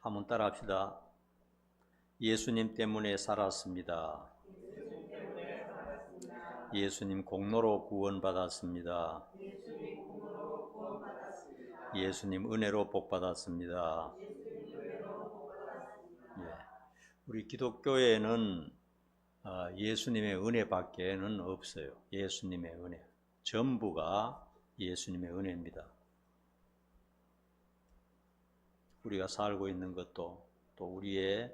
한번 따라합시다. 예수님 때문에 살았습니다. 예수님 공로로 구원받았습니다. 예수님 은혜로 복받았습니다. 우리 기독교에는 예수님의 은혜밖에는 없어요. 예수님의 은혜. 전부가 예수님의 은혜입니다. 우리가 살고 있는 것도, 또 우리의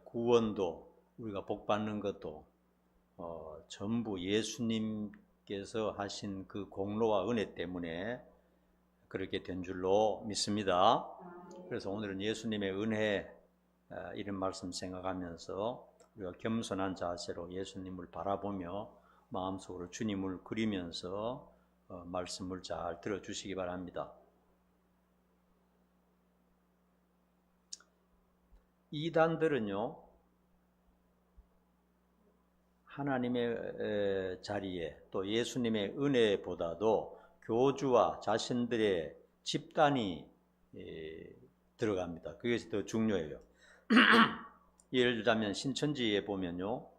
구원도, 우리가 복받는 것도 전부 예수님께서 하신 그 공로와 은혜 때문에 그렇게 된 줄로 믿습니다. 그래서 오늘은 예수님의 은혜 이런 말씀 생각하면서 우리가 겸손한 자세로 예수님을 바라보며 마음속으로 주님을 그리면서 말씀을 잘 들어주시기 바랍니다. 이단들은요, 하나님의 자리에 또 예수님의 은혜보다도 교주와 자신들의 집단이 들어갑니다. 그것이 더 중요해요. 예를 들자면 신천지에 보면요,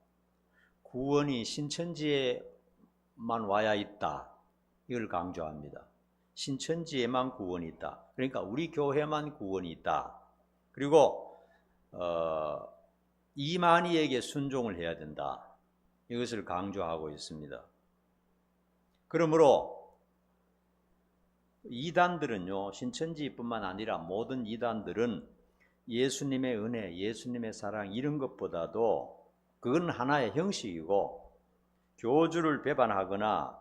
구원이 신천지에만 와야 있다, 이걸 강조합니다. 신천지에만 구원이 있다. 그러니까 우리 교회만 구원이 있다. 그리고 이만희에게 순종을 해야 된다, 이것을 강조하고 있습니다. 그러므로 이단들은요, 신천지뿐만 아니라 모든 이단들은 예수님의 은혜, 예수님의 사랑 이런 것보다도 그건 하나의 형식이고, 교주를 배반하거나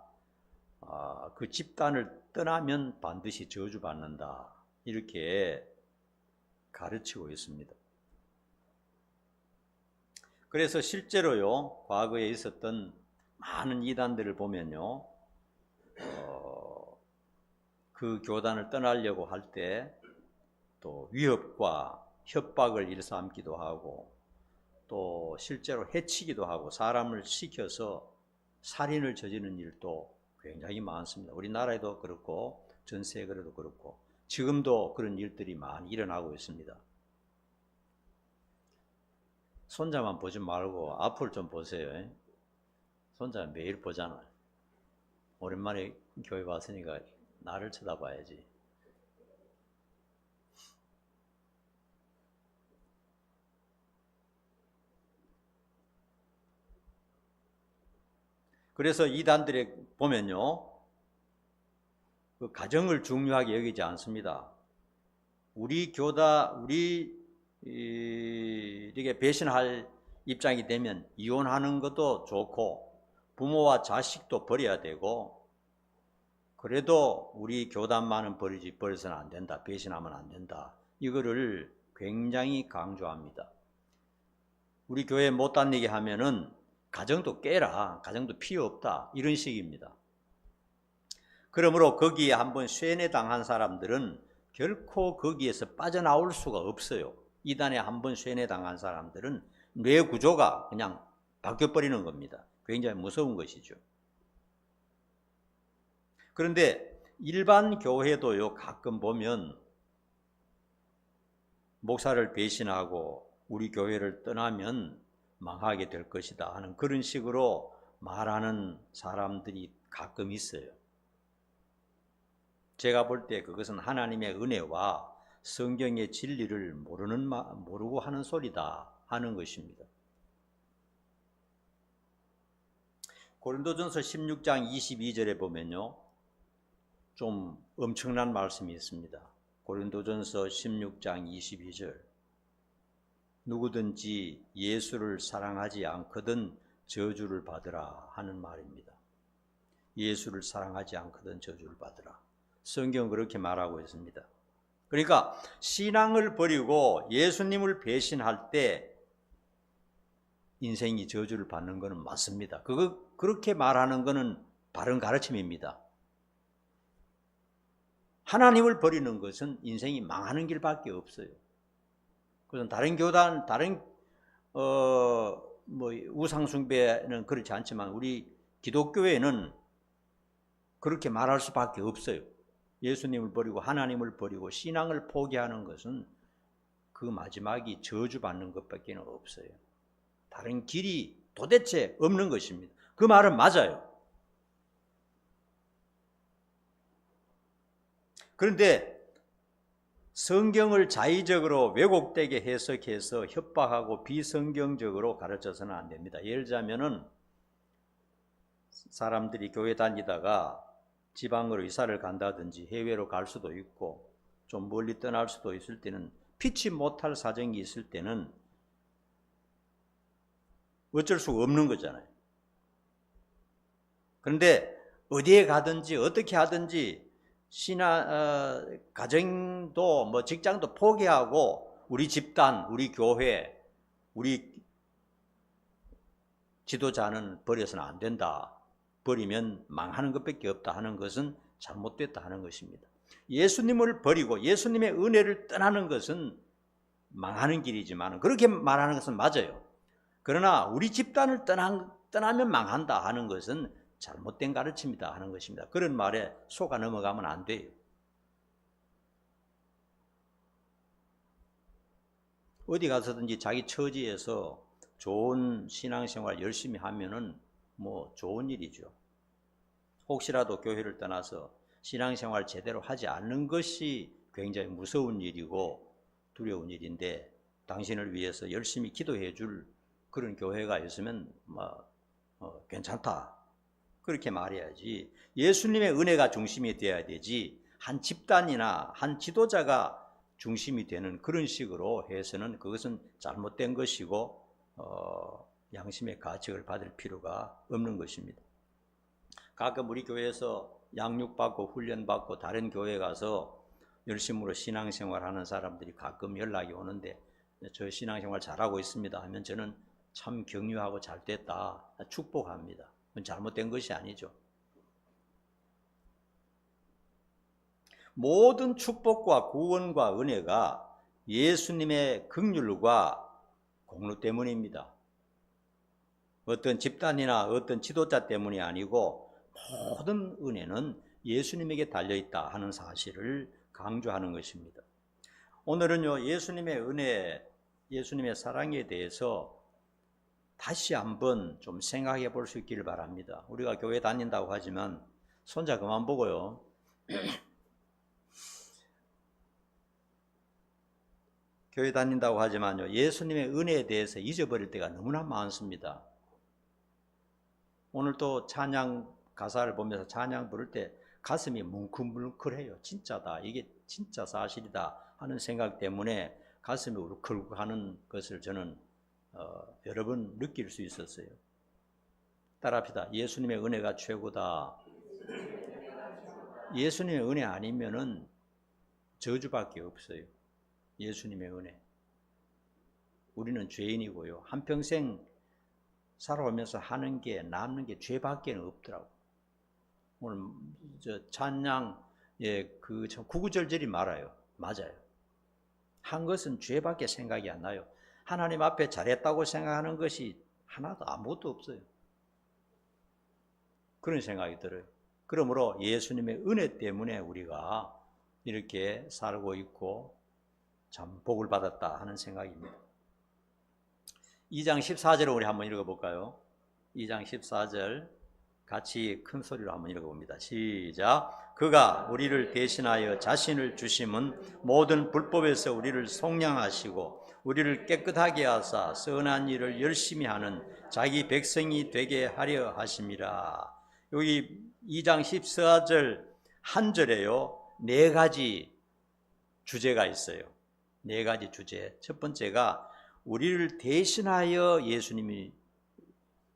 그 집단을 떠나면 반드시 저주받는다, 이렇게 가르치고 있습니다. 그래서 실제로요, 과거에 있었던 많은 이단들을 보면요, 그 교단을 떠나려고 할 때 또 위협과 협박을 일삼기도 하고, 또 실제로 해치기도 하고, 사람을 시켜서 살인을 저지르는 일도 굉장히 많습니다. 우리나라에도 그렇고 전 세계에도 그렇고 지금도 그런 일들이 많이 일어나고 있습니다. 손자만 보지 말고 앞을 좀 보세요. 손자 매일 보잖아요. 오랜만에 교회 왔으니까 나를 쳐다봐야지. 그래서 이단들에 보면요, 그 가정을 중요하게 여기지 않습니다. 우리에게 배신할 입장이 되면 이혼하는 것도 좋고, 부모와 자식도 버려야 되고, 그래도 우리 교단만은 버려서는 안 된다, 배신하면 안 된다, 이거를 굉장히 강조합니다. 우리 교회 못 다니게 하면은 가정도 깨라, 가정도 필요 없다, 이런 식입니다. 그러므로 거기에 한번 쇠뇌당한 사람들은 결코 거기에서 빠져나올 수가 없어요. 이단에 한번 쇠뇌당한 사람들은 뇌 구조가 그냥 바뀌어버리는 겁니다. 굉장히 무서운 것이죠. 그런데 일반 교회도요, 가끔 보면 목사를 배신하고 우리 교회를 떠나면 망하게 될 것이다 하는 그런 식으로 말하는 사람들이 가끔 있어요. 제가 볼 때 그것은 하나님의 은혜와 성경의 진리를 모르고 하는 소리다 하는 것입니다. 고린도전서 16장 22절에 보면요, 좀 엄청난 말씀이 있습니다. 고린도전서 16장 22절. 누구든지 예수를 사랑하지 않거든 저주를 받으라 하는 말입니다. 예수를 사랑하지 않거든 저주를 받으라. 성경은 그렇게 말하고 있습니다. 그러니까 신앙을 버리고 예수님을 배신할 때 인생이 저주를 받는 것은 맞습니다. 그렇게 말하는 것은 바른 가르침입니다. 하나님을 버리는 것은 인생이 망하는 길밖에 없어요. 그래서 다른 교단, 다른 우상 숭배는 그렇지 않지만 우리 기독교회는 그렇게 말할 수밖에 없어요. 예수님을 버리고 하나님을 버리고 신앙을 포기하는 것은 그 마지막이 저주받는 것밖에 없어요. 다른 길이 도대체 없는 것입니다. 그 말은 맞아요. 그런데 성경을 자의적으로 왜곡되게 해석해서 협박하고 비성경적으로 가르쳐서는 안 됩니다. 예를 들자면은 사람들이 교회 다니다가 지방으로 이사를 간다든지 해외로 갈 수도 있고 좀 멀리 떠날 수도 있을 때는 피치 못할 사정이 있을 때는 어쩔 수가 없는 거잖아요. 그런데 어디에 가든지 어떻게 하든지 가정도 뭐 직장도 포기하고 우리 집단, 우리 교회, 우리 지도자는 버려서는 안 된다. 버리면 망하는 것밖에 없다 하는 것은 잘못됐다 하는 것입니다. 예수님을 버리고 예수님의 은혜를 떠나는 것은 망하는 길이지만 그렇게 말하는 것은 맞아요. 그러나 우리 집단을 떠나면 망한다 하는 것은 잘못된 가르침이다 하는 것입니다. 그런 말에 속아 넘어가면 안 돼요. 어디 가서든지 자기 처지에서 좋은 신앙생활 열심히 하면은 뭐 좋은 일이죠. 혹시라도 교회를 떠나서 신앙생활 제대로 하지 않는 것이 굉장히 무서운 일이고 두려운 일인데 당신을 위해서 열심히 기도해 줄 그런 교회가 있으면 괜찮다. 그렇게 말해야지. 예수님의 은혜가 중심이 되어야 되지 한 집단이나 한 지도자가 중심이 되는 그런 식으로 해서는 그것은 잘못된 것이고 양심의 가책을 받을 필요가 없는 것입니다. 가끔 우리 교회에서 양육받고 훈련받고 다른 교회 가서 열심으로 신앙생활하는 사람들이 가끔 연락이 오는데 저 신앙생활 잘하고 있습니다 하면 저는 참 격려하고 잘됐다 축복합니다. 그건 잘못된 것이 아니죠. 모든 축복과 구원과 은혜가 예수님의 긍휼과 공로 때문입니다. 어떤 집단이나 어떤 지도자 때문이 아니고 모든 은혜는 예수님에게 달려있다 하는 사실을 강조하는 것입니다. 오늘은요, 예수님의 은혜, 예수님의 사랑에 대해서 다시 한번 좀 생각해 볼 수 있기를 바랍니다. 우리가 교회 다닌다고 하지만 손자 그만 보고요. 교회 다닌다고 하지만요, 예수님의 은혜에 대해서 잊어버릴 때가 너무나 많습니다. 오늘 또 찬양 가사를 보면서 찬양 부를 때 가슴이 뭉클뭉클해요. 진짜다. 이게 진짜 사실이다 하는 생각 때문에 가슴이 울컥하는 것을 저는 여러 번 느낄 수 있었어요. 따라합시다. 예수님의 은혜가 최고다. 예수님의 은혜 아니면은 저주밖에 없어요. 예수님의 은혜. 우리는 죄인이고요. 한평생 살아오면서 하는 게 남는 게 죄밖에 없더라고. 오늘 찬양 그 구구절절이 말아요. 맞아요. 한 것은 죄밖에 생각이 안 나요. 하나님 앞에 잘했다고 생각하는 것이 하나도 아무것도 없어요. 그런 생각이 들어요. 그러므로 예수님의 은혜 때문에 우리가 이렇게 살고 있고 참 복을 받았다 하는 생각입니다. 2장 14절을 우리 한번 읽어볼까요? 2장 14절 같이 큰 소리로 한번 읽어봅니다. 시작. 그가 우리를 대신하여 자신을 주심은 모든 불법에서 우리를 속량하시고 우리를 깨끗하게 하사 선한 일을 열심히 하는 자기 백성이 되게 하려 하심이라. 여기 2장 14절 한 절에요 4가지 주제가 있어요. 4가지 주제. 첫 번째가 우리를 대신하여 예수님이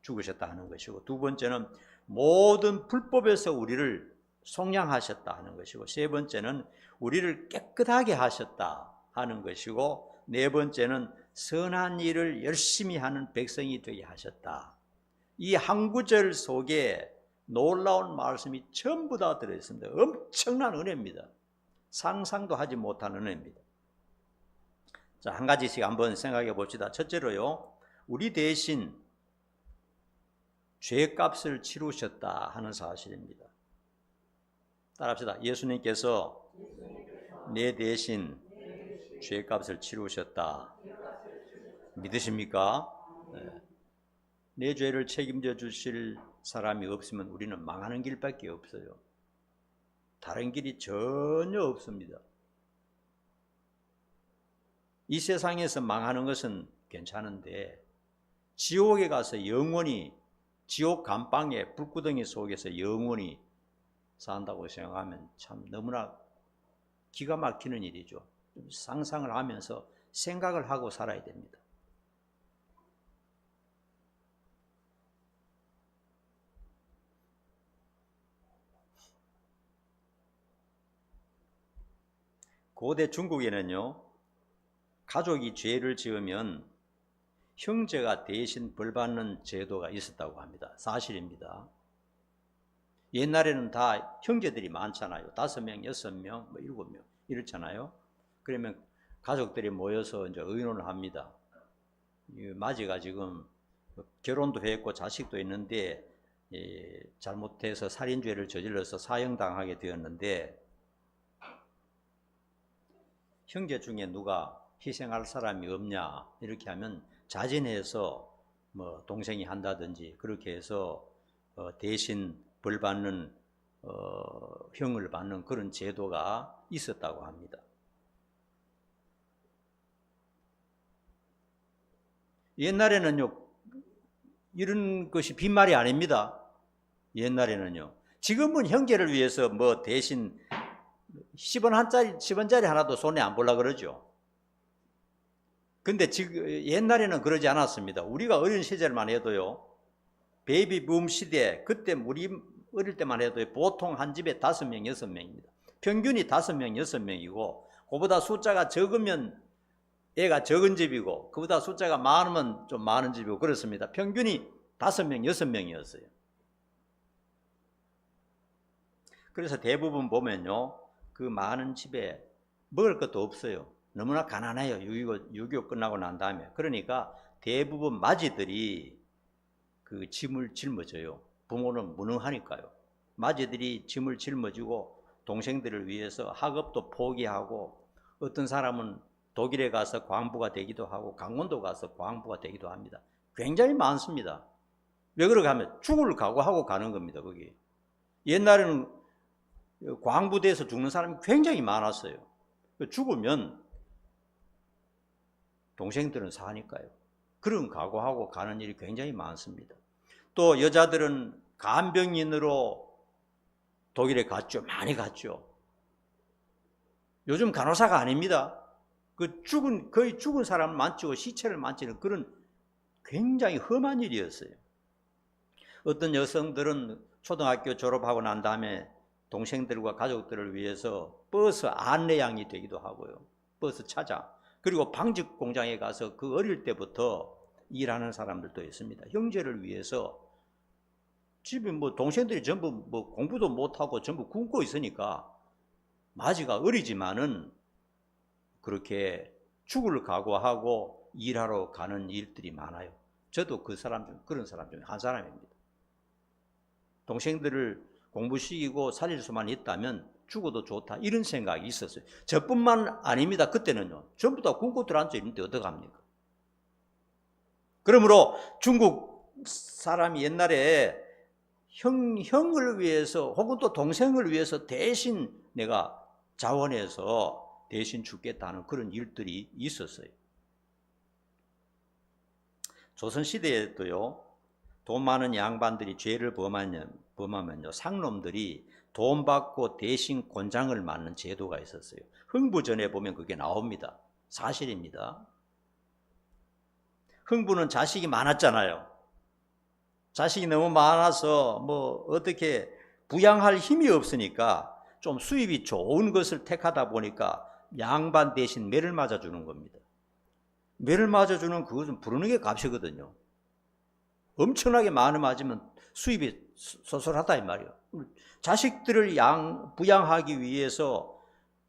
죽으셨다 하는 것이고, 두 번째는 모든 불법에서 우리를 속량하셨다 하는 것이고, 세 번째는 우리를 깨끗하게 하셨다 하는 것이고, 네 번째는 선한 일을 열심히 하는 백성이 되게 하셨다. 이 한 구절 속에 놀라운 말씀이 전부 다 들어있습니다. 엄청난 은혜입니다. 상상도 하지 못한 은혜입니다. 자, 한 가지씩 한번 생각해 봅시다. 첫째로요, 우리 대신 죄값을 치르셨다 하는 사실입니다. 따라합시다. 예수님께서 내 대신 죄값을 치르셨다. 믿으십니까? 네. 내 죄를 책임져 주실 사람이 없으면 우리는 망하는 길밖에 없어요. 다른 길이 전혀 없습니다. 이 세상에서 망하는 것은 괜찮은데 지옥에 가서 영원히 지옥 감방의 불구덩이 속에서 영원히 산다고 생각하면 참 너무나 기가 막히는 일이죠. 좀 상상을 하면서 생각을 하고 살아야 됩니다. 고대 중국에는요, 가족이 죄를 지으면 형제가 대신 벌받는 제도가 있었다고 합니다. 사실입니다. 옛날에는 다 형제들이 많잖아요. 5명, 6명, 7명 이렇잖아요. 그러면 가족들이 모여서 이제 의논을 합니다. 마지가 지금 결혼도 했고 자식도 있는데 잘못해서 살인죄를 저질러서 사형당하게 되었는데 형제 중에 누가 희생할 사람이 없냐 이렇게 하면 자진해서 뭐 동생이 한다든지 그렇게 해서 대신 벌 받는 형을 받는 그런 제도가 있었다고 합니다. 옛날에는요 이런 것이 빈말이 아닙니다. 옛날에는요. 지금은 형제를 위해서 뭐 대신 10원짜리 하나도 손에 안 보려고 그러죠. 근데 지금 옛날에는 그러지 않았습니다. 우리가 어린 시절만 해도요. 베이비붐 시대 그때 우리 어릴 때만 해도 보통 한 집에 5명, 6명입니다. 평균이 5명, 6명이고 그보다 숫자가 적으면 애가 적은 집이고 그보다 숫자가 많으면 좀 많은 집이고 그렇습니다. 평균이 5명, 6명이었어요. 그래서 대부분 보면요. 그 많은 집에 먹을 것도 없어요. 너무나 가난해요. 6.25 끝나고 난 다음에. 그러니까 대부분 마지들이 그 짐을 짊어져요. 부모는 무능하니까요. 마지들이 짐을 짊어지고 동생들을 위해서 학업도 포기하고 어떤 사람은 독일에 가서 광부가 되기도 하고 강원도 가서 광부가 되기도 합니다. 굉장히 많습니다. 왜 그러가 하면 죽을 각오하고 가는 겁니다. 거기. 옛날에는 광부대에서 죽는 사람이 굉장히 많았어요. 죽으면 동생들은 사니까요. 그런 각오하고 가는 일이 굉장히 많습니다. 또 여자들은 간병인으로 독일에 갔죠. 많이 갔죠. 요즘 간호사가 아닙니다. 거의 죽은 사람을 만지고 시체를 만지는 그런 굉장히 험한 일이었어요. 어떤 여성들은 초등학교 졸업하고 난 다음에 동생들과 가족들을 위해서 버스 안내양이 되기도 하고요. 버스 차장. 그리고 방직 공장에 가서 그 어릴 때부터 일하는 사람들도 있습니다. 형제를 위해서 집에 뭐 동생들이 전부 뭐 공부도 못하고 전부 굶고 있으니까 마지가 어리지만은 그렇게 죽을 각오하고 일하러 가는 일들이 많아요. 저도 그런 사람 중에 한 사람입니다. 동생들을 공부시키고 살릴 수만 있다면 죽어도 좋다 이런 생각이 있었어요. 저뿐만 아닙니다. 그때는요. 전부 다 굶고 들어앉아 있는데 어떡합니까? 그러므로 중국 사람이 옛날에 형을 위해서 혹은 또 동생을 위해서 대신 내가 자원해서 대신 죽겠다는 그런 일들이 있었어요. 조선시대에도요. 돈 많은 양반들이 죄를 범하면요. 상놈들이 돈 받고 대신 곤장을 맞는 제도가 있었어요. 흥부전에 보면 그게 나옵니다. 사실입니다. 흥부는 자식이 많았잖아요. 자식이 너무 많아서 뭐 어떻게 부양할 힘이 없으니까 좀 수입이 좋은 것을 택하다 보니까 양반 대신 매를 맞아주는 겁니다. 매를 맞아주는 그것은 부르는 게 값이거든요. 엄청나게 많이 맞으면 수입이 쏠쏠하다 이 말이에요. 자식들을 부양하기 위해서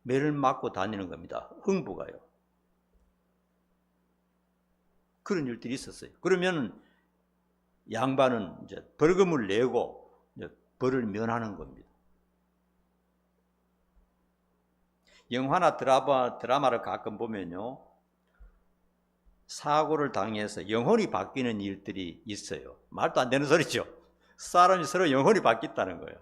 매를 맞고 다니는 겁니다. 흥부가요. 그런 일들이 있었어요. 그러면 양반은 이제 벌금을 내고 이제 벌을 면하는 겁니다. 영화나 드라마를 가끔 보면요, 사고를 당해서 영혼이 바뀌는 일들이 있어요. 말도 안 되는 소리죠. 사람이 서로 영혼이 바뀌었다는 거예요.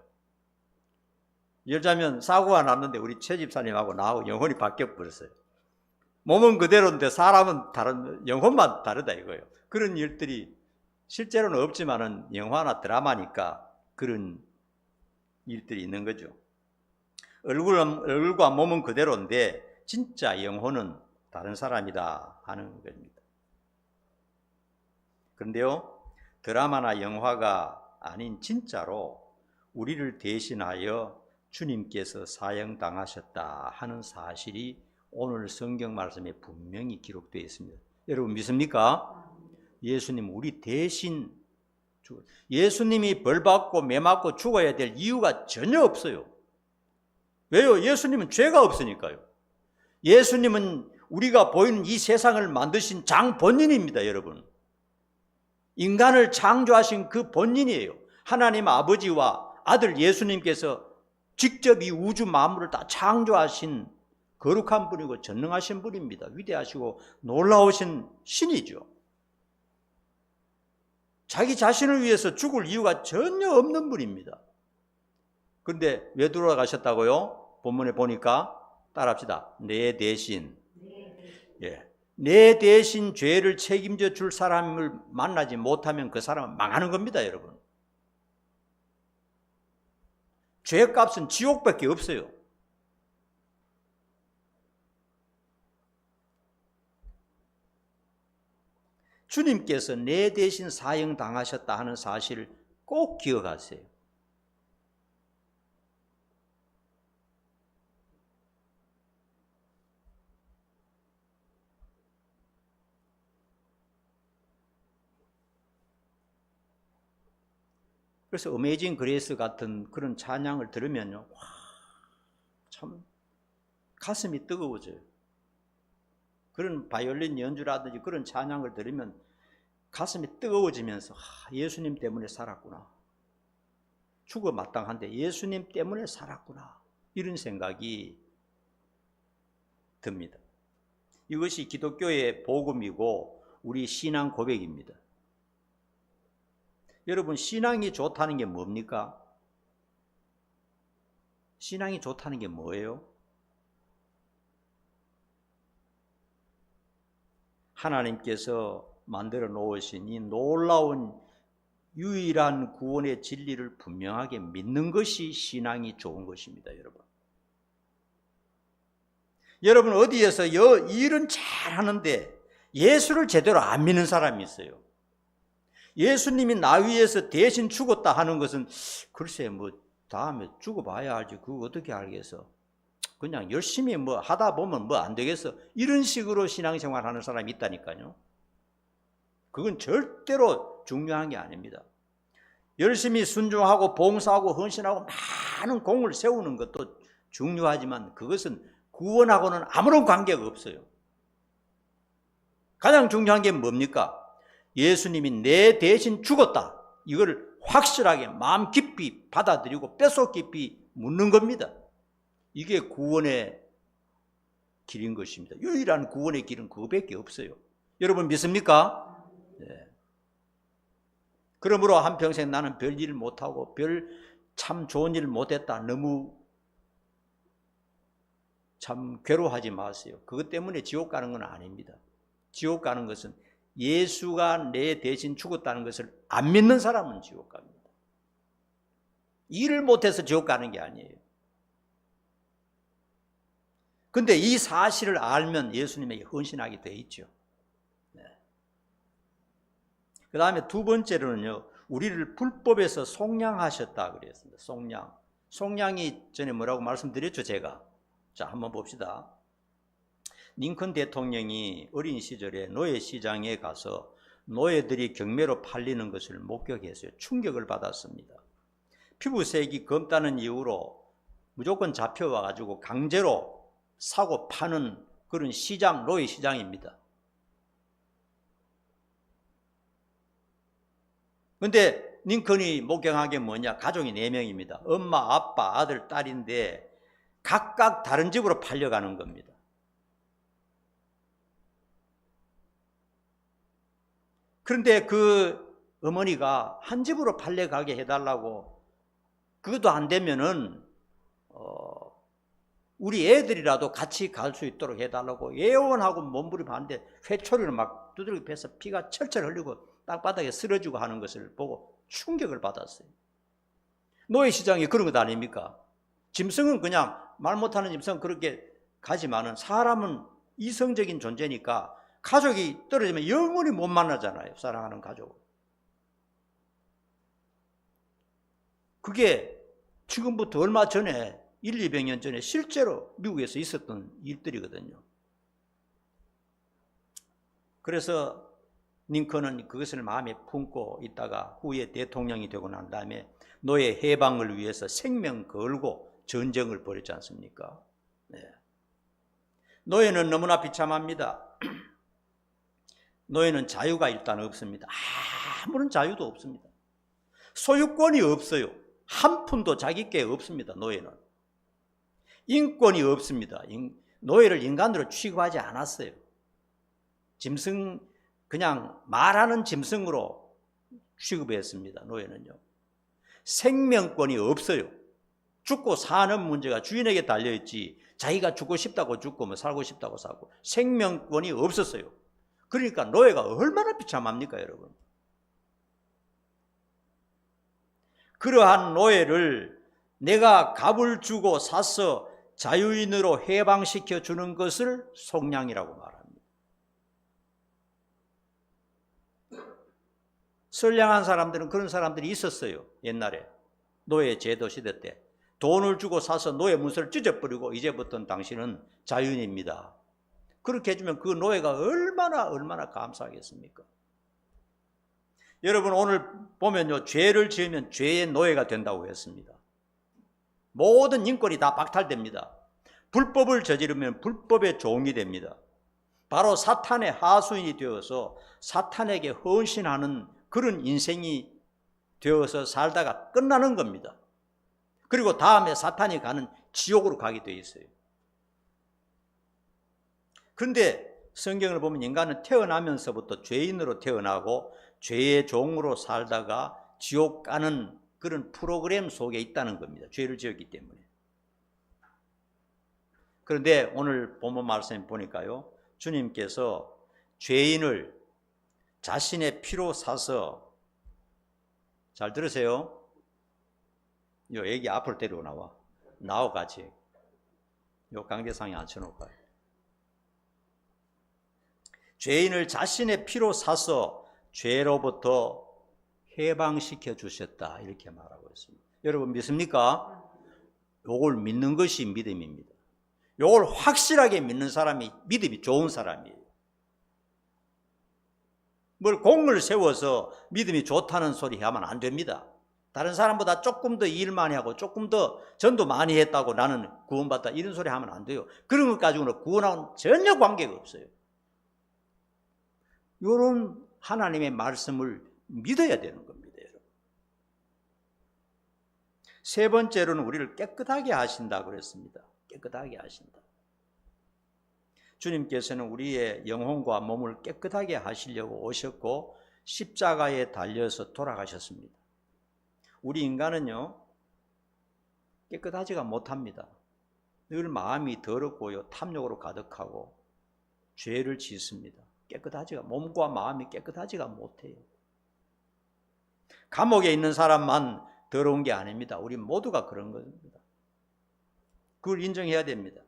예를 들자면 사고가 났는데 우리 최 집사님하고 나하고 영혼이 바뀌어 버렸어요. 몸은 그대로인데 사람은 다른, 영혼만 다르다 이거예요. 그런 일들이 실제로는 없지만은 영화나 드라마니까 그런 일들이 있는 거죠. 얼굴과 몸은 그대로인데 진짜 영혼은 다른 사람이다 하는 겁니다. 그런데요, 드라마나 영화가 아닌 진짜로 우리를 대신하여 주님께서 사형당하셨다 하는 사실이 오늘 성경 말씀에 분명히 기록되어 있습니다. 여러분 믿습니까? 예수님 우리 대신 예수님이 벌받고 매맞고 죽어야 될 이유가 전혀 없어요. 왜요? 예수님은 죄가 없으니까요. 예수님은 우리가 보이는 이 세상을 만드신 장 본인입니다, 여러분. 인간을 창조하신 그 본인이에요. 하나님 아버지와 아들 예수님께서 직접 이 우주 만물을 다 창조하신 거룩한 분이고 전능하신 분입니다. 위대하시고 놀라우신 신이죠. 자기 자신을 위해서 죽을 이유가 전혀 없는 분입니다. 그런데 왜 돌아가셨다고요? 본문에 보니까 따라합시다. 내 대신. 예. 내 대신 죄를 책임져 줄 사람을 만나지 못하면 그 사람은 망하는 겁니다, 여러분. 죄값은 지옥밖에 없어요. 주님께서 내 대신 사형당하셨다 하는 사실을 꼭 기억하세요. 그래서 어메이징 그레이스 같은 그런 찬양을 들으면요, 와, 참 가슴이 뜨거워져요. 그런 바이올린 연주라든지 그런 찬양을 들으면 가슴이 뜨거워지면서 예수님 때문에 살았구나. 죽어 마땅한데 예수님 때문에 살았구나. 이런 생각이 듭니다. 이것이 기독교의 복음이고 우리 신앙 고백입니다. 여러분, 신앙이 좋다는 게 뭡니까? 신앙이 좋다는 게 뭐예요? 하나님께서 만들어 놓으신 이 놀라운 유일한 구원의 진리를 분명하게 믿는 것이 신앙이 좋은 것입니다, 여러분. 여러분, 어디에서 일은 잘 하는데 예수를 제대로 안 믿는 사람이 있어요. 예수님이 나 위해서 대신 죽었다 하는 것은 글쎄 뭐 다음에 죽어봐야 알지 그거 어떻게 알겠어. 그냥 열심히 뭐 하다 보면 뭐 안 되겠어. 이런 식으로 신앙생활 하는 사람이 있다니까요. 그건 절대로 중요한 게 아닙니다. 열심히 순종하고 봉사하고 헌신하고 많은 공을 세우는 것도 중요하지만 그것은 구원하고는 아무런 관계가 없어요. 가장 중요한 게 뭡니까? 예수님이 내 대신 죽었다. 이걸 확실하게 마음 깊이 받아들이고 뼛속 깊이 묻는 겁니다. 이게 구원의 길인 것입니다. 유일한 구원의 길은 그거밖에 없어요. 여러분 믿습니까? 네. 그러므로 한평생 나는 별일 못하고 별 참 좋은 일 못했다. 너무 참 괴로워하지 마세요. 그것 때문에 지옥 가는 건 아닙니다. 지옥 가는 것은 예수가 내 대신 죽었다는 것을 안 믿는 사람은 지옥 갑니다. 일을 못해서 지옥 가는 게 아니에요. 근데 이 사실을 알면 예수님에게 헌신하게 돼 있죠. 네. 그 다음에 두 번째로는요, 우리를 불법에서 속량하셨다 그랬습니다. 속량이 전에 뭐라고 말씀드렸죠, 제가. 자, 한번 봅시다. 링컨 대통령이 어린 시절에 노예시장에 가서 노예들이 경매로 팔리는 것을 목격했어요. 충격을 받았습니다. 피부색이 검다는 이유로 무조건 잡혀와가지고 강제로 사고 파는 그런 시장, 노예시장입니다. 그런데 링컨이 목격한 게 뭐냐? 가족이 4명입니다. 엄마, 아빠, 아들, 딸인데 각각 다른 집으로 팔려가는 겁니다. 그런데 그 어머니가 한 집으로 팔려가게 해달라고, 그것도 안 되면은 우리 애들이라도 같이 갈 수 있도록 해달라고 예원하고 몸부림하는데 회초리를 막 두들겨 패서 피가 철철 흘리고 땅바닥에 쓰러지고 하는 것을 보고 충격을 받았어요. 노예시장이 그런 것 아닙니까? 짐승은 그냥 말 못하는 짐승은 그렇게 가지만은 사람은 이성적인 존재니까 가족이 떨어지면 영원히 못 만나잖아요. 사랑하는 가족. 그게 지금부터 얼마 전에 200년 전에 실제로 미국에서 있었던 일들이거든요. 그래서 링컨은 그것을 마음에 품고 있다가 후에 대통령이 되고 난 다음에 노예 해방을 위해서 생명 걸고 전쟁을 벌였지 않습니까? 네. 노예는 너무나 비참합니다. 노예는 자유가 일단 없습니다. 아무런 자유도 없습니다. 소유권이 없어요. 한 푼도 자기께 없습니다. 노예는. 인권이 없습니다. 노예를 인간으로 취급하지 않았어요. 짐승, 그냥 말하는 짐승으로 취급했습니다. 노예는요. 생명권이 없어요. 죽고 사는 문제가 주인에게 달려있지 자기가 죽고 싶다고 죽고 뭐 살고 싶다고 살고 생명권이 없었어요. 그러니까 노예가 얼마나 비참합니까, 여러분? 그러한 노예를 내가 값을 주고 사서 자유인으로 해방시켜 주는 것을 속량이라고 말합니다. 선량한 사람들은 그런 사람들이 있었어요. 옛날에 노예 제도 시대 때 돈을 주고 사서 노예 문서를 찢어버리고 이제부터는 당신은 자유인입니다. 그렇게 해주면 그 노예가 얼마나 감사하겠습니까? 여러분, 오늘 보면요, 죄를 지으면 죄의 노예가 된다고 했습니다. 모든 인권이 다 박탈됩니다. 불법을 저지르면 불법의 종이 됩니다. 바로 사탄의 하수인이 되어서 사탄에게 헌신하는 그런 인생이 되어서 살다가 끝나는 겁니다. 그리고 다음에 사탄이 가는 지옥으로 가게 되어 있어요. 그런데 성경을 보면 인간은 태어나면서부터 죄인으로 태어나고 죄의 종으로 살다가 지옥 가는 그런 프로그램 속에 있다는 겁니다. 죄를 지었기 때문에. 그런데 오늘 본문 말씀 보니까요, 주님께서 죄인을 자신의 피로 사서, 잘 들으세요. 요 애기 앞으로 데리고 나와 같이. 요 강대상에 앉혀놓을까요? 죄인을 자신의 피로 사서 죄로부터 해방시켜 주셨다, 이렇게 말하고 있습니다. 여러분 믿습니까? 요걸 믿는 것이 믿음입니다. 요걸 확실하게 믿는 사람이 믿음이 좋은 사람이에요. 뭘 공을 세워서 믿음이 좋다는 소리 하면 안 됩니다. 다른 사람보다 조금 더 일 많이 하고 조금 더 전도 많이 했다고 나는 구원받다, 이런 소리 하면 안 돼요. 그런 것 가지고는 구원하고는 전혀 관계가 없어요. 이런 하나님의 말씀을 믿어야 되는 겁니다, 여러분. 세 번째로는 우리를 깨끗하게 하신다 그랬습니다. 깨끗하게 하신다. 주님께서는 우리의 영혼과 몸을 깨끗하게 하시려고 오셨고 십자가에 달려서 돌아가셨습니다. 우리 인간은요, 깨끗하지가 못합니다. 늘 마음이 더럽고요, 탐욕으로 가득하고 죄를 짓습니다. 몸과 마음이 깨끗하지가 못해요. 감옥에 있는 사람만 더러운 게 아닙니다. 우리 모두가 그런 겁니다. 그걸 인정해야 됩니다.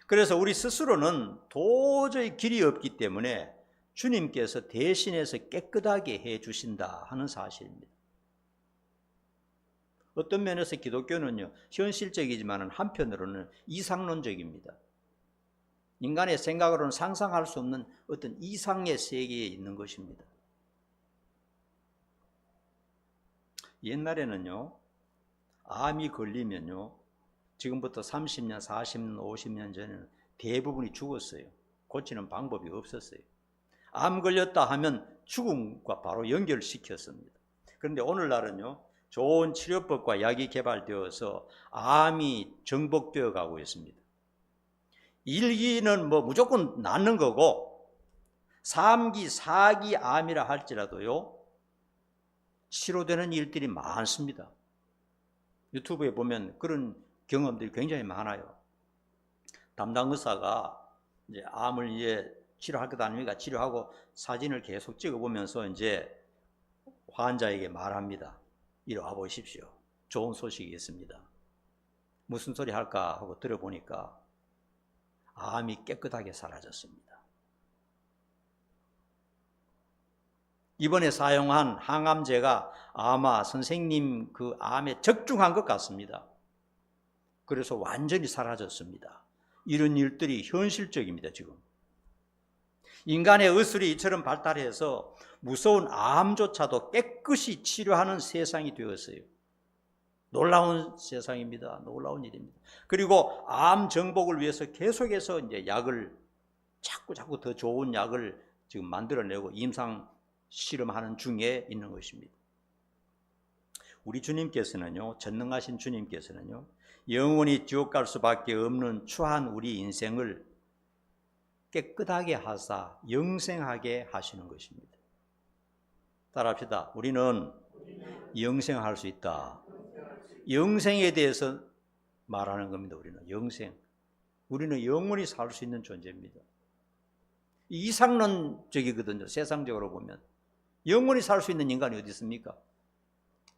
그래서 우리 스스로는 도저히 길이 없기 때문에 주님께서 대신해서 깨끗하게 해 주신다 하는 사실입니다. 어떤 면에서 기독교는요, 현실적이지만 한편으로는 이상론적입니다. 인간의 생각으로는 상상할 수 없는 어떤 이상의 세계에 있는 것입니다. 옛날에는요, 암이 걸리면요, 지금부터 30년, 40년, 50년 전에는 대부분이 죽었어요. 고치는 방법이 없었어요. 암 걸렸다 하면 죽음과 바로 연결시켰습니다. 그런데 오늘날은요, 좋은 치료법과 약이 개발되어서 암이 정복되어 가고 있습니다. 1기는 뭐 무조건 낫는 거고 3기, 4기 암이라 할지라도요 치료되는 일들이 많습니다. 유튜브에 보면 그런 경험들이 굉장히 많아요. 담당 의사가 이제 암을 이제 치료할 것 아닙니까? 치료하고 사진을 계속 찍어보면서 이제 환자에게 말합니다. 이리 와 보십시오. 좋은 소식이 있습니다. 무슨 소리 할까 하고 들어보니까 암이 깨끗하게 사라졌습니다. 이번에 사용한 항암제가 아마 선생님 그 암에 적중한 것 같습니다. 그래서 완전히 사라졌습니다. 이런 일들이 현실적입니다, 지금. 인간의 의술이 이처럼 발달해서 무서운 암조차도 깨끗이 치료하는 세상이 되었어요. 놀라운 세상입니다. 놀라운 일입니다. 그리고 암 정복을 위해서 계속해서 이제 약을 자꾸 더 좋은 약을 지금 만들어내고 임상 실험하는 중에 있는 것입니다. 우리 주님께서는요, 전능하신 주님께서는요, 영원히 지옥 갈 수밖에 없는 추한 우리 인생을 깨끗하게 하사 영생하게 하시는 것입니다. 따라합시다. 우리는 영생할 수 있다. 영생에 대해서 말하는 겁니다. 우리는 영생. 우리는 영원히 살 수 있는 존재입니다. 이상론적이거든요. 세상적으로 보면 영원히 살 수 있는 인간이 어디 있습니까?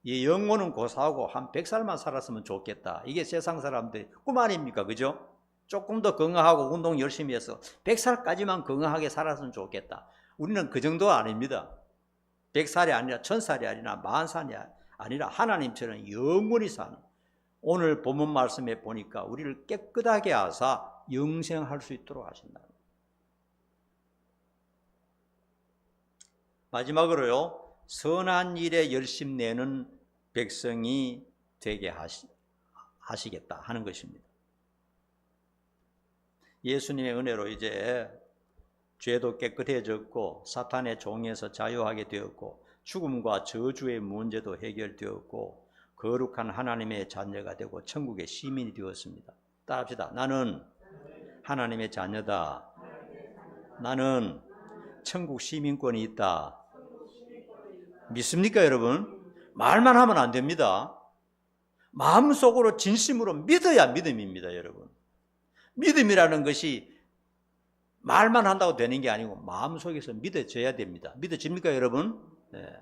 이 영혼은 고사하고 한 100살만 살았으면 좋겠다. 이게 세상 사람들의 꿈 아닙니까? 그죠? 조금 더 건강하고 운동 열심히 해서 100살까지만 건강하게 살았으면 좋겠다. 우리는 그 정도 아닙니다. 100살이 아니라 1000살이 아니라 10,000살이 아니라 하나님처럼 영원히 사는, 오늘 본문 말씀에 보니까 우리를 깨끗하게 하사 영생할 수 있도록 하신다. 마지막으로요, 선한 일에 열심 내는 백성이 되게 하시겠다 하는 것입니다. 예수님의 은혜로 이제 죄도 깨끗해졌고 사탄의 종에서 자유하게 되었고 죽음과 저주의 문제도 해결되었고 거룩한 하나님의 자녀가 되고 천국의 시민이 되었습니다. 따라합시다. 나는 하나님의 자녀다. 나는 천국 시민권이 있다. 믿습니까, 여러분? 말만 하면 안 됩니다. 마음속으로 진심으로 믿어야 믿음입니다, 여러분. 믿음이라는 것이 말만 한다고 되는 게 아니고 마음속에서 믿어져야 됩니다. 믿어집니까, 여러분? 네.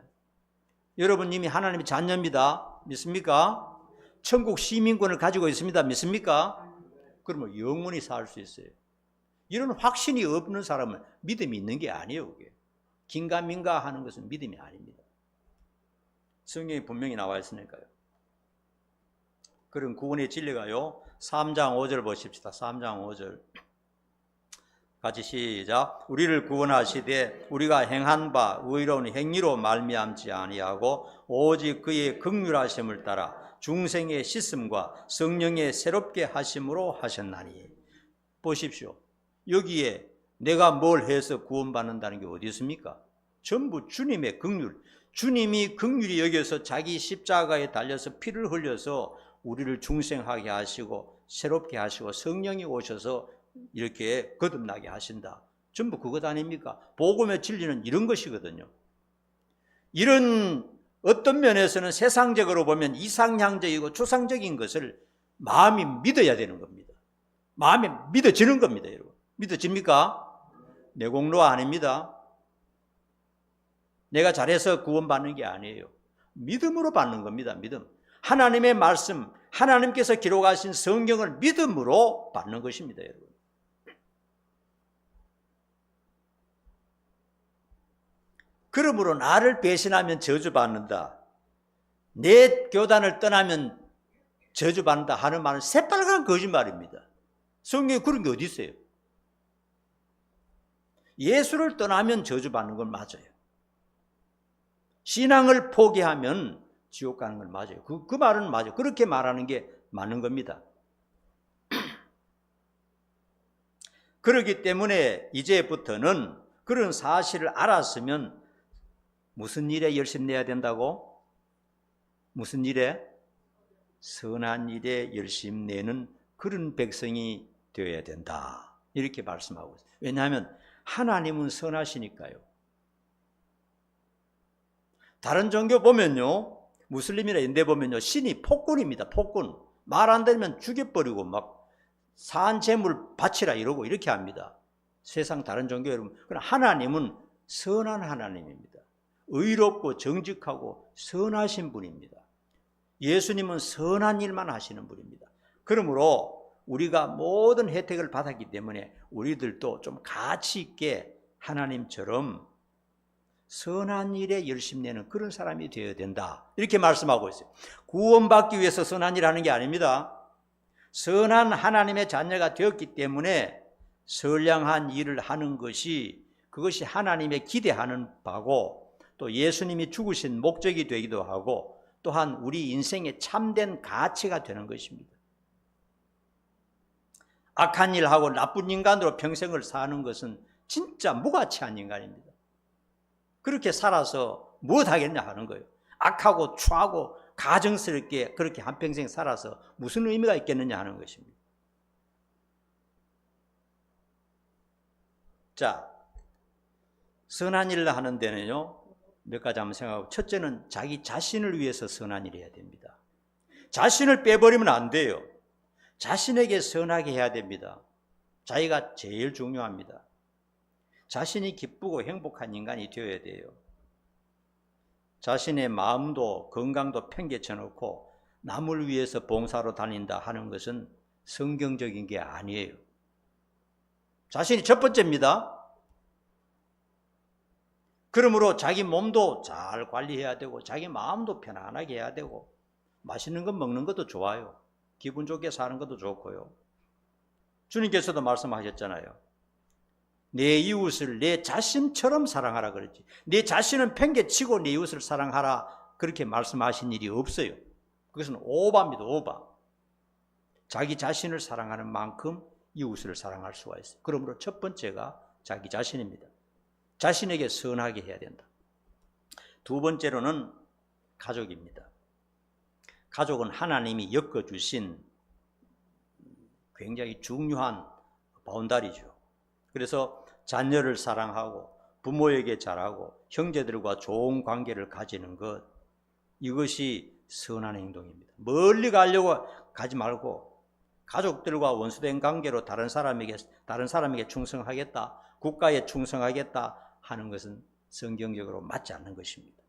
여러분 이미 하나님의 자녀입니다. 믿습니까? 천국 시민권을 가지고 있습니다. 믿습니까? 그러면 영원히 살 수 있어요. 이런 확신이 없는 사람은 믿음이 있는 게 아니에요. 그게. 긴가민가 하는 것은 믿음이 아닙니다. 성경에 분명히 나와 있으니까요. 그런 구원의 진리가요, 3장 5절 보십시다. 3장 5절 같이 시작. 우리를 구원하시되 우리가 행한 바 의로운 행위로 말미암지 아니하고 오직 그의 긍휼하심을 따라 중생의 씻음과 성령의 새롭게 하심으로 하셨나니. 보십시오. 여기에 내가 뭘 해서 구원받는다는 게 어디 있습니까? 전부 주님의 긍휼. 주님이 긍휼히 여겨서 자기 십자가에 달려서 피를 흘려서 우리를 중생하게 하시고 새롭게 하시고 성령이 오셔서 이렇게 거듭나게 하신다. 전부 그것 아닙니까? 복음의 진리는 이런 것이거든요. 이런 어떤 면에서는 세상적으로 보면 이상향적이고 추상적인 것을 마음이 믿어야 되는 겁니다. 마음이 믿어지는 겁니다, 여러분. 믿어집니까? 내 공로 아닙니다. 내가 잘해서 구원받는 게 아니에요. 믿음으로 받는 겁니다. 믿음. 하나님의 말씀, 하나님께서 기록하신 성경을 믿음으로 받는 것입니다, 여러분. 그러므로 나를 배신하면 저주받는다, 내 교단을 떠나면 저주받는다 하는 말은 새빨간 거짓말입니다. 성경에 그런 게 어디 있어요? 예수를 떠나면 저주받는 건 맞아요. 신앙을 포기하면 지옥 가는 건 맞아요. 그 말은 맞아요. 그렇게 말하는 게 맞는 겁니다. 그렇기 때문에 이제부터는 그런 사실을 알았으면 무슨 일에 열심 내야 된다고? 무슨 일에? 선한 일에 열심 내는 그런 백성이 되어야 된다. 이렇게 말씀하고 있어요. 왜냐하면 하나님은 선하시니까요. 다른 종교 보면요, 무슬림이나 인데 보면요, 신이 폭군입니다. 폭군. 말 안 들으면 죽여버리고 막 산 재물 바치라 이러고 이렇게 합니다. 세상 다른 종교 여러분, 그러나 하나님은 선한 하나님입니다. 의롭고 정직하고 선하신 분입니다. 예수님은 선한 일만 하시는 분입니다. 그러므로 우리가 모든 혜택을 받았기 때문에 우리들도 좀 가치 있게 하나님처럼 선한 일에 열심 내는 그런 사람이 되어야 된다. 이렇게 말씀하고 있어요. 구원받기 위해서 선한 일 하는 게 아닙니다. 선한 하나님의 자녀가 되었기 때문에 선량한 일을 하는 것이, 그것이 하나님의 기대하는 바고, 또 예수님이 죽으신 목적이 되기도 하고, 또한 우리 인생의 참된 가치가 되는 것입니다. 악한 일하고 나쁜 인간으로 평생을 사는 것은 진짜 무가치한 인간입니다. 그렇게 살아서 무엇 하겠냐 하는 거예요. 악하고 추하고 가정스럽게 그렇게 한평생 살아서 무슨 의미가 있겠느냐 하는 것입니다. 자, 선한 일을 하는 데는요, 몇 가지 한번 생각하고, 첫째는 자기 자신을 위해서 선한 일을 해야 됩니다. 자신을 빼버리면 안 돼요. 자신에게 선하게 해야 됩니다. 자기가 제일 중요합니다. 자신이 기쁘고 행복한 인간이 되어야 돼요. 자신의 마음도 건강도 팽개쳐 놓고 남을 위해서 봉사로 다닌다 하는 것은 성경적인 게 아니에요. 자신이 첫 번째입니다. 그러므로 자기 몸도 잘 관리해야 되고 자기 마음도 편안하게 해야 되고 맛있는 거 먹는 것도 좋아요. 기분 좋게 사는 것도 좋고요. 주님께서도 말씀하셨잖아요. 내 이웃을 내 자신처럼 사랑하라 그랬지. 내 자신은 팽개치고 내 이웃을 사랑하라 그렇게 말씀하신 일이 없어요. 그것은 오바입니다. 오바. 자기 자신을 사랑하는 만큼 이웃을 사랑할 수가 있어요. 그러므로 첫 번째가 자기 자신입니다. 자신에게 선하게 해야 된다. 두 번째로는 가족입니다. 가족은 하나님이 엮어주신 굉장히 중요한 바운다리죠. 그래서 자녀를 사랑하고 부모에게 잘하고 형제들과 좋은 관계를 가지는 것, 이것이 선한 행동입니다. 멀리 가려고 가지 말고 가족들과 원수된 관계로 다른 사람에게 충성하겠다, 국가에 충성하겠다 하는 것은 성경적으로 맞지 않는 것입니다.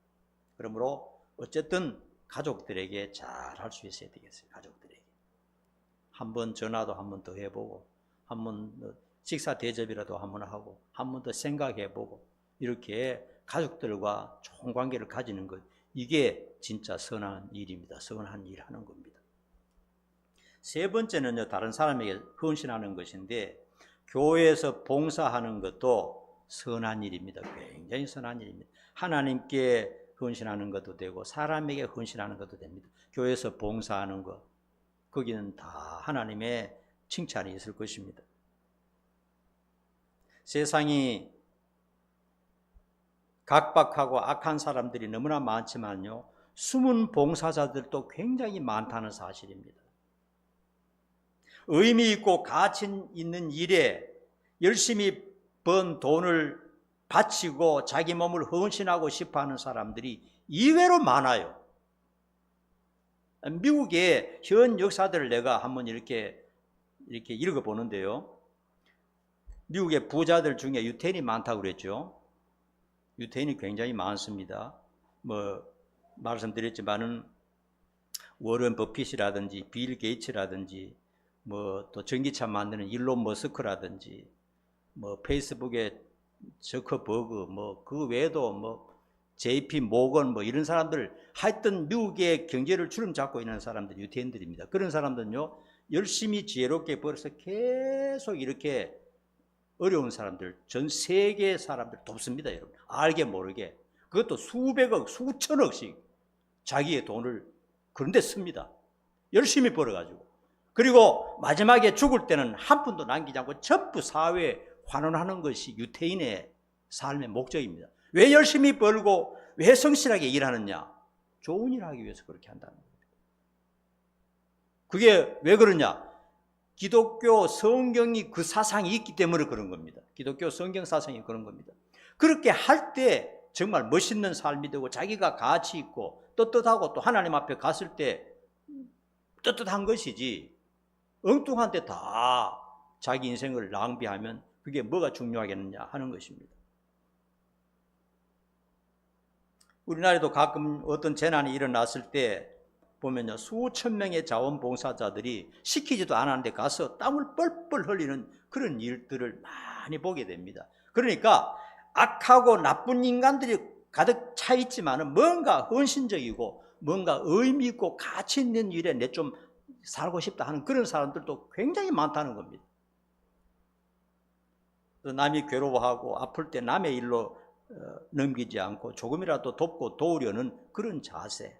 그러므로 어쨌든 가족들에게 잘 할 수 있어야 되겠어요. 가족들에게 한번 전화도 한 번 더 해보고, 한번 식사 대접이라도 한번 하고, 한 번 더 생각해보고, 이렇게 가족들과 좋은 관계를 가지는 것, 이게 진짜 선한 일입니다. 선한 일 하는 겁니다. 세 번째는요, 다른 사람에게 헌신하는 것인데, 교회에서 봉사하는 것도 선한 일입니다. 굉장히 선한 일입니다. 하나님께 헌신하는 것도 되고 사람에게 헌신하는 것도 됩니다. 교회에서 봉사하는 것, 거기는 다 하나님의 칭찬이 있을 것입니다. 세상이 각박하고 악한 사람들이 너무나 많지만요, 숨은 봉사자들도 굉장히 많다는 사실입니다. 의미 있고 가치 있는 일에 열심히 번 돈을 바치고 자기 몸을 헌신하고 싶어하는 사람들이 이외로 많아요. 미국의 현 역사들을 내가 한번 이렇게 읽어보는데요. 미국의 부자들 중에 유태인이 많다고 그랬죠. 유태인이 굉장히 많습니다. 말씀드렸지만은 워런 버핏이라든지 빌 게이츠라든지 또 전기차 만드는 일론 머스크라든지 페이스북의 저커버그 그 외에도 JP 모건 이런 사람들, 하여튼 미국의 경제를 주름잡고 있는 사람들 유태인들입니다. 그런 사람들은요, 열심히 지혜롭게 벌어서 계속 이렇게 어려운 사람들, 전 세계 사람들 돕습니다. 여러분, 알게 모르게. 그것도 수백억, 수천억씩 자기의 돈을 그런 데 씁니다. 열심히 벌어가지고. 그리고 마지막에 죽을 때는 한 푼도 남기지 않고 전부 사회에 환원하는 것이 유태인의 삶의 목적입니다. 왜 열심히 벌고 왜 성실하게 일하느냐? 좋은 일 하기 위해서 그렇게 한다는 겁니다. 그게 왜 그러냐? 기독교 성경이 그 사상이 있기 때문에 그런 겁니다. 기독교 성경 사상이 그런 겁니다. 그렇게 할 때 정말 멋있는 삶이 되고 자기가 가치 있고 떳떳하고 또 하나님 앞에 갔을 때 떳떳한 것이지, 엉뚱한 데 다 자기 인생을 낭비하면 그게 뭐가 중요하겠느냐 하는 것입니다. 우리나라에도 가끔 어떤 재난이 일어났을 때 보면요, 수천 명의 자원봉사자들이 시키지도 않았는데 가서 땀을 뻘뻘 흘리는 그런 일들을 많이 보게 됩니다. 그러니까 악하고 나쁜 인간들이 가득 차 있지만은 뭔가 헌신적이고 뭔가 의미 있고 가치 있는 일에 내 좀 살고 싶다 하는 그런 사람들도 굉장히 많다는 겁니다. 남이 괴로워하고 아플 때 남의 일로 넘기지 않고 조금이라도 돕고 도우려는 그런 자세.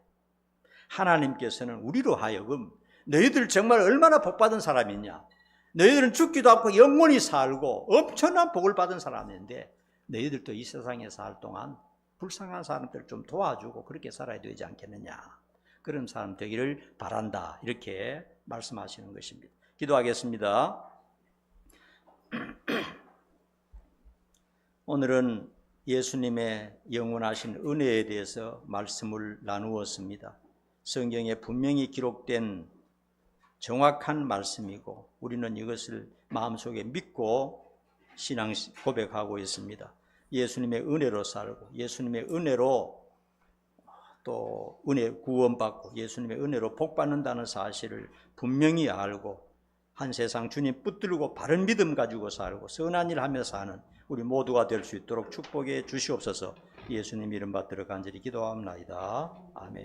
하나님께서는 우리로 하여금 너희들 정말 얼마나 복받은 사람이냐, 너희들은 죽기도 않고 영원히 살고 엄청난 복을 받은 사람인데 너희들도 이 세상에 살 동안 불쌍한 사람들 좀 도와주고 그렇게 살아야 되지 않겠느냐, 그런 사람 되기를 바란다, 이렇게 말씀하시는 것입니다. 기도하겠습니다. 오늘은 예수님의 영원하신 은혜에 대해서 말씀을 나누었습니다. 성경에 분명히 기록된 정확한 말씀이고 우리는 이것을 마음속에 믿고 신앙 고백하고 있습니다. 예수님의 은혜로 살고 예수님의 은혜로 또 은혜 구원받고 예수님의 은혜로 복받는다는 사실을 분명히 알고 한 세상 주님 붙들고 바른 믿음 가지고 살고 선한 일 하며 사는 우리 모두가 될 수 있도록 축복해 주시옵소서. 예수님 이름 받들어 간절히 기도합니다. 아멘.